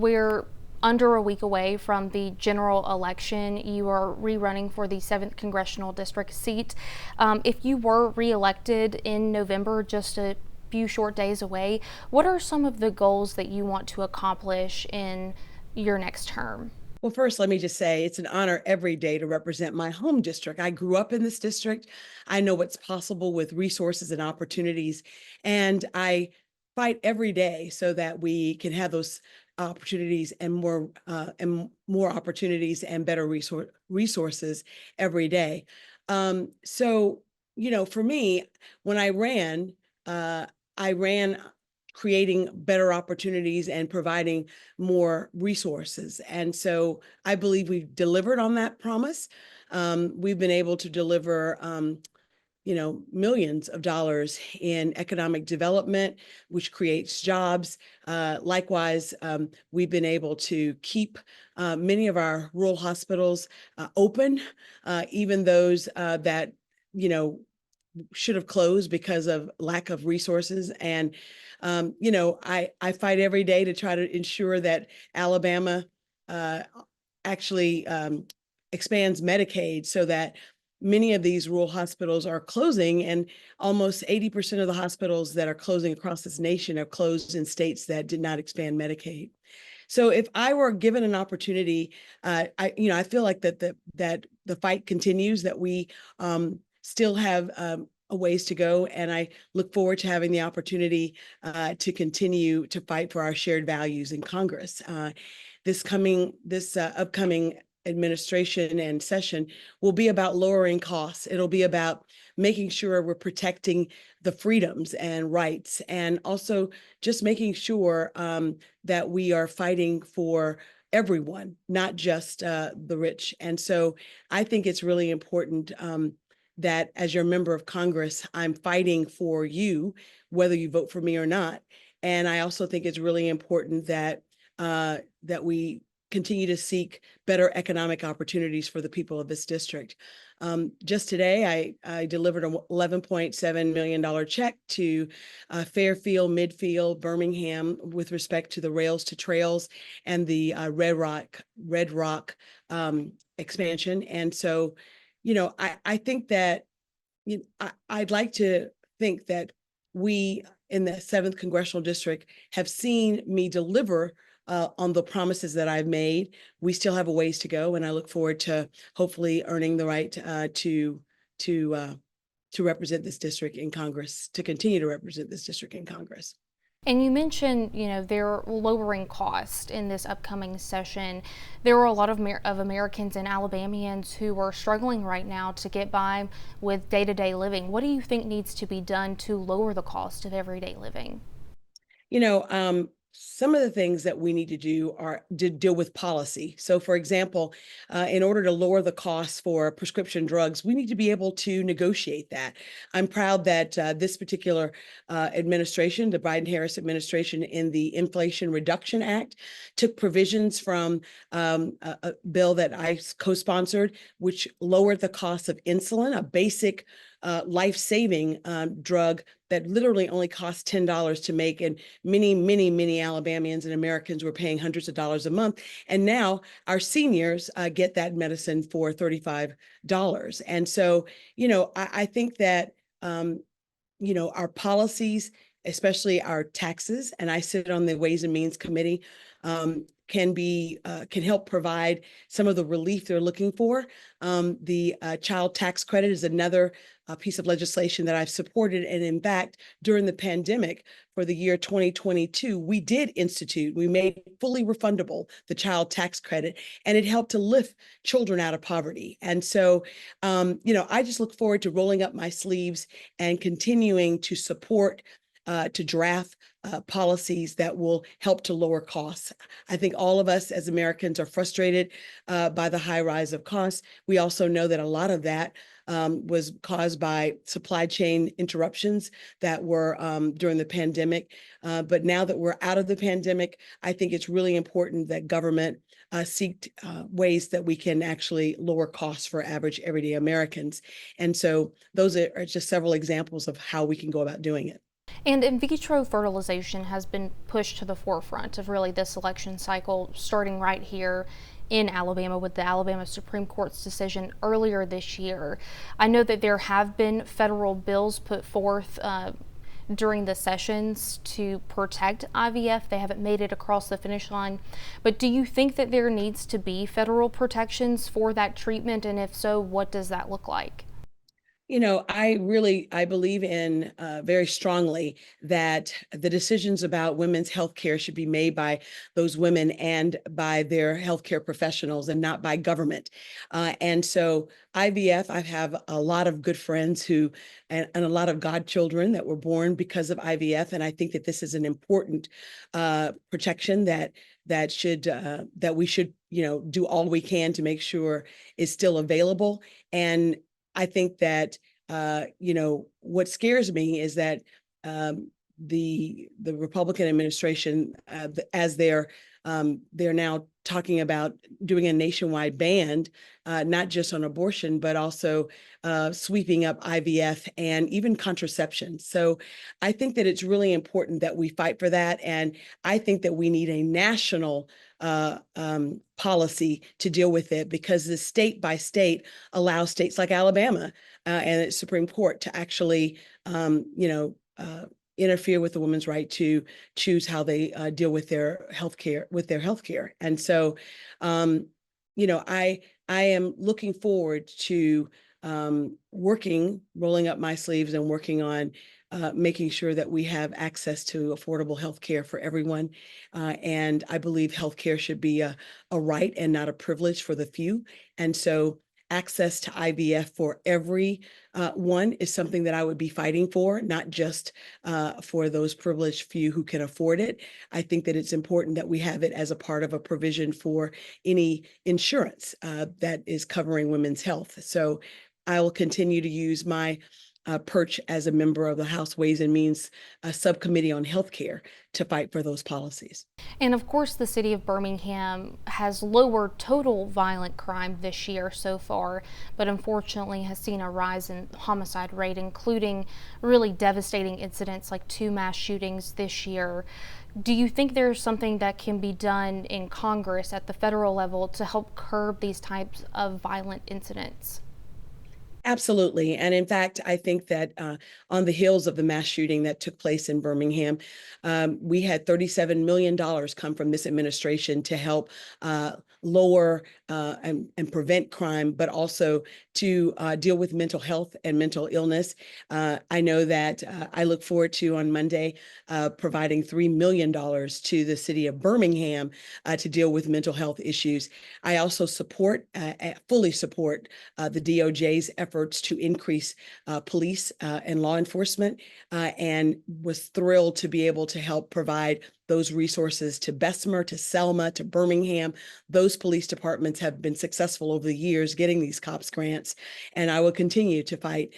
we're under a week away from the general election. You are rerunning for the 7th Congressional District seat. If you were reelected in November, just a few short days away, what are some of the goals that you want to accomplish in your next term? Well, first, let me just say it's an honor every day to represent my home district. I grew up in this district. I know what's possible with resources and opportunities, and I fight every day so that we can have those opportunities and more opportunities and better resources every day. So, for me, when I ran creating better opportunities and providing more resources. And so I believe we've delivered on that promise. We've been able to deliver, millions of dollars in economic development, which creates jobs. Likewise, we've been able to keep many of our rural hospitals open, even those that, should have closed because of lack of resources. And, I fight every day to try to ensure that Alabama actually expands Medicaid so that many of these rural hospitals are closing, and almost 80% of the hospitals that are closing across this nation are closed in states that did not expand Medicaid. So if I were given an opportunity, I feel like that the fight continues, that we still have a ways to go, and I look forward to having the opportunity to continue to fight for our shared values in Congress. This upcoming administration and session will be about lowering costs. It'll be about making sure we're protecting the freedoms and rights, and also just making sure that we are fighting for everyone, not just the rich. And so I think it's really important that as your member of Congress, I'm fighting for you, whether you vote for me or not. And I also think it's really important that that we continue to seek better economic opportunities for the people of this district. Just today, I delivered a $11.7 million check to Fairfield, Midfield, Birmingham with respect to the Rails to Trails and the Red Rock expansion. And so, I think that I'd like to think that we in the 7th Congressional District have seen me deliver on the promises that I've made. We still have a ways to go, and I look forward to hopefully earning the right to represent this district in Congress, to continue to represent this district in Congress. And you mentioned, they're lowering cost in this upcoming session. There are a lot of Americans and Alabamians who are struggling right now to get by with day-to-day living. What do you think needs to be done to lower the cost of everyday living? Some of the things that we need to do are to deal with policy. So, for example, in order to lower the costs for prescription drugs, we need to be able to negotiate that. I'm proud that this particular administration, the Biden-Harris administration, in the Inflation Reduction Act, took provisions from a bill that I co-sponsored, which lowered the cost of insulin, a basic life-saving drug that literally only costs $10 to make, and many Alabamians and Americans were paying hundreds of dollars a month. And now our seniors get that medicine for $35. And so, I think that, our policies, especially our taxes, and I sit on the Ways and Means Committee, can help provide some of the relief they're looking for. The child tax credit is another piece of legislation that I've supported. And in fact, during the pandemic for the year 2022, we made fully refundable the child tax credit, and it helped to lift children out of poverty. And so, I just look forward to rolling up my sleeves and continuing to support to draft policies that will help to lower costs. I think all of us as Americans are frustrated by the high rise of costs. We also know that a lot of that was caused by supply chain interruptions that were during the pandemic. But now that we're out of the pandemic, I think it's really important that government seek ways that we can actually lower costs for average everyday Americans. And so those are just several examples of how we can go about doing it. And in vitro fertilization has been pushed to the forefront of really this election cycle, starting right here in Alabama with the Alabama Supreme Court's decision earlier this year. I know that there have been federal bills put forth during the sessions to protect IVF. They haven't made it across the finish line. But do you think that there needs to be federal protections for that treatment? And if so, what does that look like? I believe in very strongly that the decisions about women's health care should be made by those women and by their healthcare professionals and not by government. And so IVF, I have a lot of good friends and a lot of godchildren that were born because of IVF. And I think that this is an important protection that we should, do all we can to make sure is still available. And I think that what scares me is that the Republican administration, as they're now talking about doing a nationwide ban, not just on abortion, but also sweeping up IVF and even contraception. So I think that it's really important that we fight for that. And I think that we need a national policy to deal with it, because the state by state allows states like Alabama and its Supreme Court to actually, interfere with the woman's right to choose how they deal with their healthcare. And so, I am looking forward to rolling up my sleeves and working on making sure that we have access to affordable health care for everyone. And I believe health care should be a right and not a privilege for the few. And so access to IVF for every one is something that I would be fighting for, not just for those privileged few who can afford it. I think that it's important that we have it as a part of a provision for any insurance that is covering women's health. So I will continue to use my perch as a member of the House Ways and Means Subcommittee on Healthcare to fight for those policies. And of course, the city of Birmingham has lowered total violent crime this year so far, but unfortunately has seen a rise in homicide rate, including really devastating incidents like 2 mass shootings this year. Do you think there's something that can be done in Congress at the federal level to help curb these types of violent incidents? Absolutely. And in fact, I think that on the heels of the mass shooting that took place in Birmingham, we had $37 million come from this administration to help lower and prevent crime, but also to deal with mental health and mental illness. I know that I look forward to on Monday providing $3 million to the city of Birmingham to deal with mental health issues. I also fully support the DOJ's efforts to increase police and law enforcement, and was thrilled to be able to help provide those resources to Bessemer, to Selma, to Birmingham. Those police departments have been successful over the years getting these COPS grants, and I will continue to fight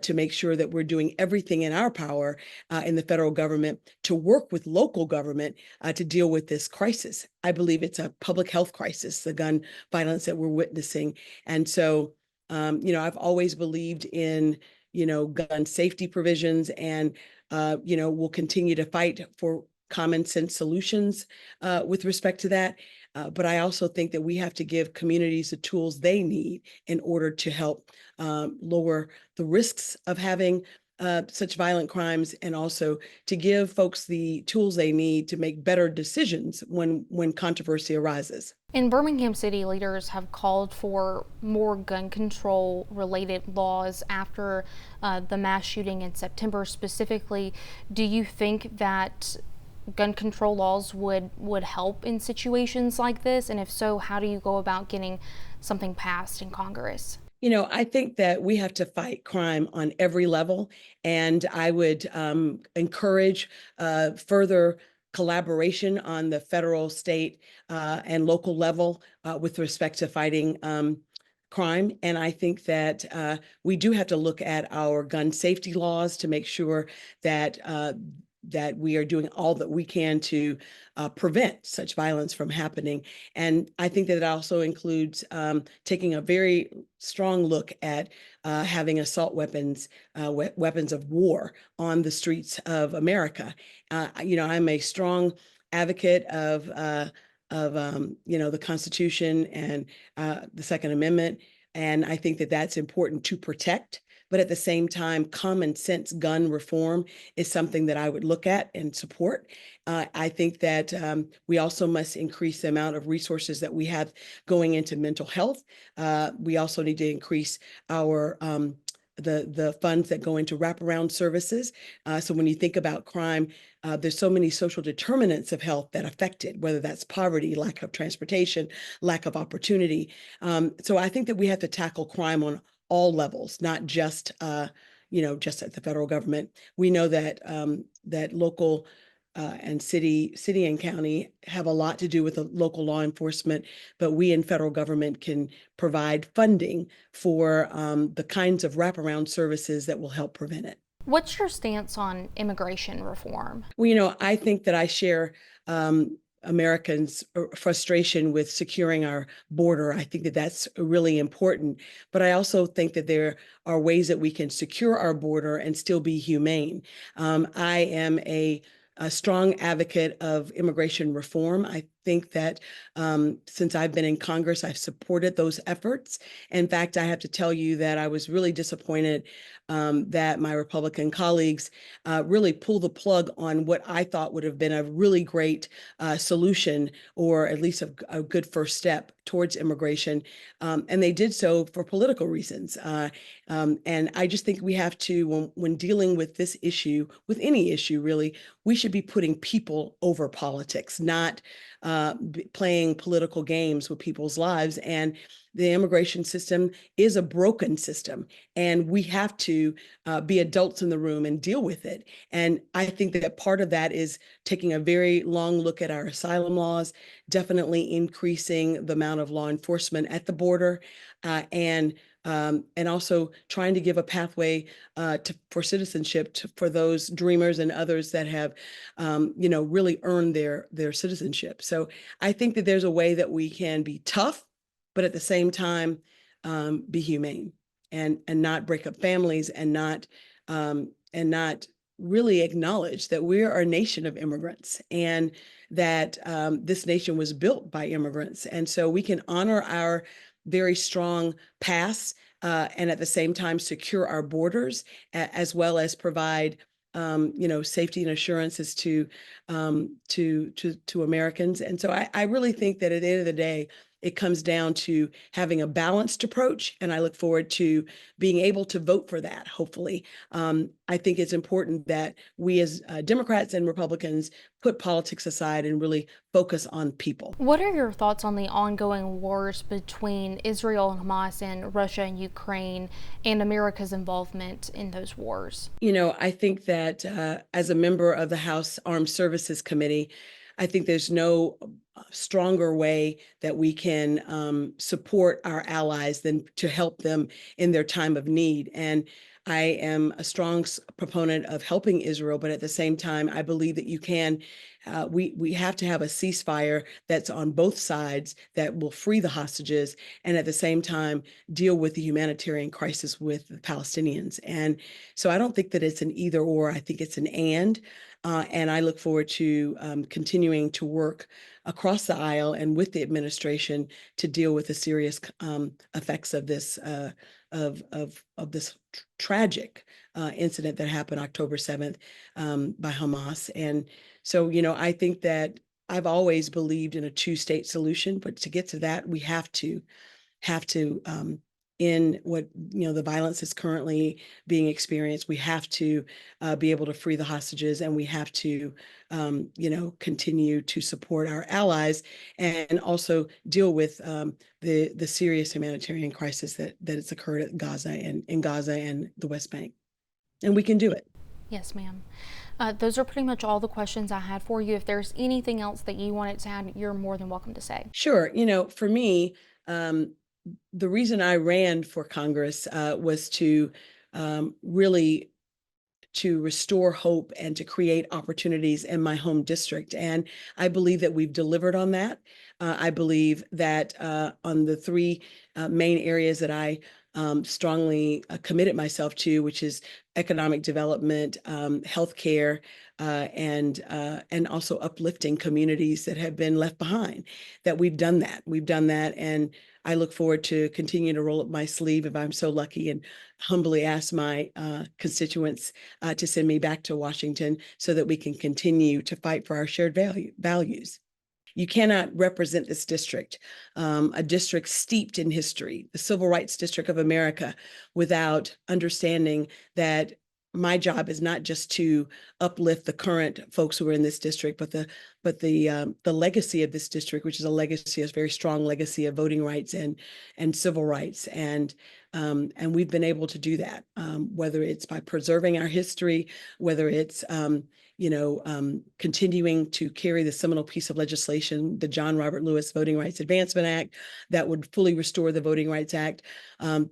to make sure that we're doing everything in our power in the federal government to work with local government to deal with this crisis. I believe it's a public health crisis, the gun violence that we're witnessing. And so, I've always believed in, gun safety provisions, and, we'll continue to fight for common sense solutions with respect to that. But I also think that we have to give communities the tools they need in order to help lower the risks of having such violent crimes, and also to give folks the tools they need to make better decisions when controversy arises. In Birmingham, city leaders have called for more gun control related laws after the mass shooting in September. Specifically, do you think that gun control laws would help in situations like this? And if so, how do you go about getting something passed in Congress? I think that we have to fight crime on every level, and I would encourage further collaboration on the federal, state, and local level with respect to fighting crime. And I think that we do have to look at our gun safety laws to make sure that that we are doing all that we can to prevent such violence from happening. And I think that it also includes taking a very strong look at having assault weapons, weapons of war on the streets of America. I'm a strong advocate of the Constitution and the Second Amendment. And I think that that's important to protect. But at the same time, common sense gun reform is something that I would look at and support. I think that we also must increase the amount of resources that we have going into mental health. We also need to increase our the funds that go into wraparound services. So when you think about crime, there's so many social determinants of health that affect it, whether that's poverty, lack of transportation, lack of opportunity. So I think that we have to tackle crime on all levels, not just just at the federal government. We know that that local and city and county have a lot to do with the local law enforcement, but we in federal government can provide funding for the kinds of wraparound services that will help prevent it. What's your stance on immigration reform? Well, I think that I share Americans' frustration with securing our border. I think that that's really important. But I also think that there are ways that we can secure our border and still be humane. I am a strong advocate of immigration reform. I think that since I've been in Congress, I've supported those efforts. In fact, I have to tell you that I was really disappointed that my Republican colleagues really pulled the plug on what I thought would have been a really great solution, or at least a good first step towards immigration. And they did so for political reasons. And I just think we have to, when dealing with this issue, with any issue really, we should be putting people over politics, not playing political games with people's lives. And the immigration system is a broken system, and we have to be adults in the room and deal with it. And I think that part of that is taking a very long look at our asylum laws, definitely increasing the amount of law enforcement at the border, and also trying to give a pathway for citizenship for those dreamers and others that have, really earned their citizenship. So I think that there's a way that we can be tough, but at the same time, be humane and not break up families, and not really acknowledge that we are a nation of immigrants, and that this nation was built by immigrants. And so we can honor our very strong past, and at the same time secure our borders, as well as provide safety and assurances to Americans. And so I really think that at the end of the day, it comes down to having a balanced approach, and I look forward to being able to vote for that, hopefully. I think it's important that we as Democrats and Republicans put politics aside and really focus on people. What are your thoughts on the ongoing wars between Israel and Hamas, and Russia and Ukraine, and America's involvement in those wars? I think that as a member of the House Armed Services Committee, I think there's no stronger way that we can support our allies than to help them in their time of need. And I am a strong proponent of helping Israel, but at the same time, I believe that we have to have a ceasefire that's on both sides that will free the hostages, and at the same time deal with the humanitarian crisis with the Palestinians. And so I don't think that it's an either or. I think it's an and I look forward to continuing to work across the aisle and with the administration to deal with the serious effects of this tragic incident that happened October 7th by Hamas. And so, I think that I've always believed in a two-state solution, but to get to that, we have to in what the violence is currently being experienced. We have to be able to free the hostages, and we have to continue to support our allies, and also deal with the serious humanitarian crisis that has occurred at Gaza and in Gaza and the West Bank. And we can do it. Yes, ma'am. Those are pretty much all the questions I had for you. If there's anything else that you wanted to add, you're more than welcome to say. Sure. For me, the reason I ran for Congress was to really to restore hope and to create opportunities in my home district. And I believe that we've delivered on that. I believe that on the three main areas that I strongly committed myself to, which is economic development, healthcare, and also uplifting communities that have been left behind, that we've done that. We've done that, and I look forward to continuing to roll up my sleeve if I'm so lucky, and humbly ask my constituents to send me back to Washington so that we can continue to fight for our shared values. You cannot represent this district, a district steeped in history, the Civil Rights District of America, without understanding that my job is not just to uplift the current folks who are in this district, but the legacy of this district, which is a legacy, a very strong legacy of voting rights and civil rights, and we've been able to do that, whether it's by preserving our history, whether it's continuing to carry the seminal piece of legislation, the John Robert Lewis Voting Rights Advancement Act, that would fully restore the Voting Rights Act.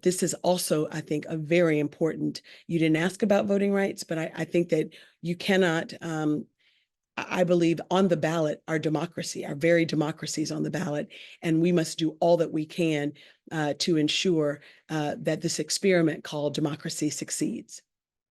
This is also, I think, a very important. You didn't ask about voting rights, but I think that you cannot. I believe on the ballot, our democracy, our very democracy is on the ballot, and we must do all that we can to ensure that this experiment called democracy succeeds.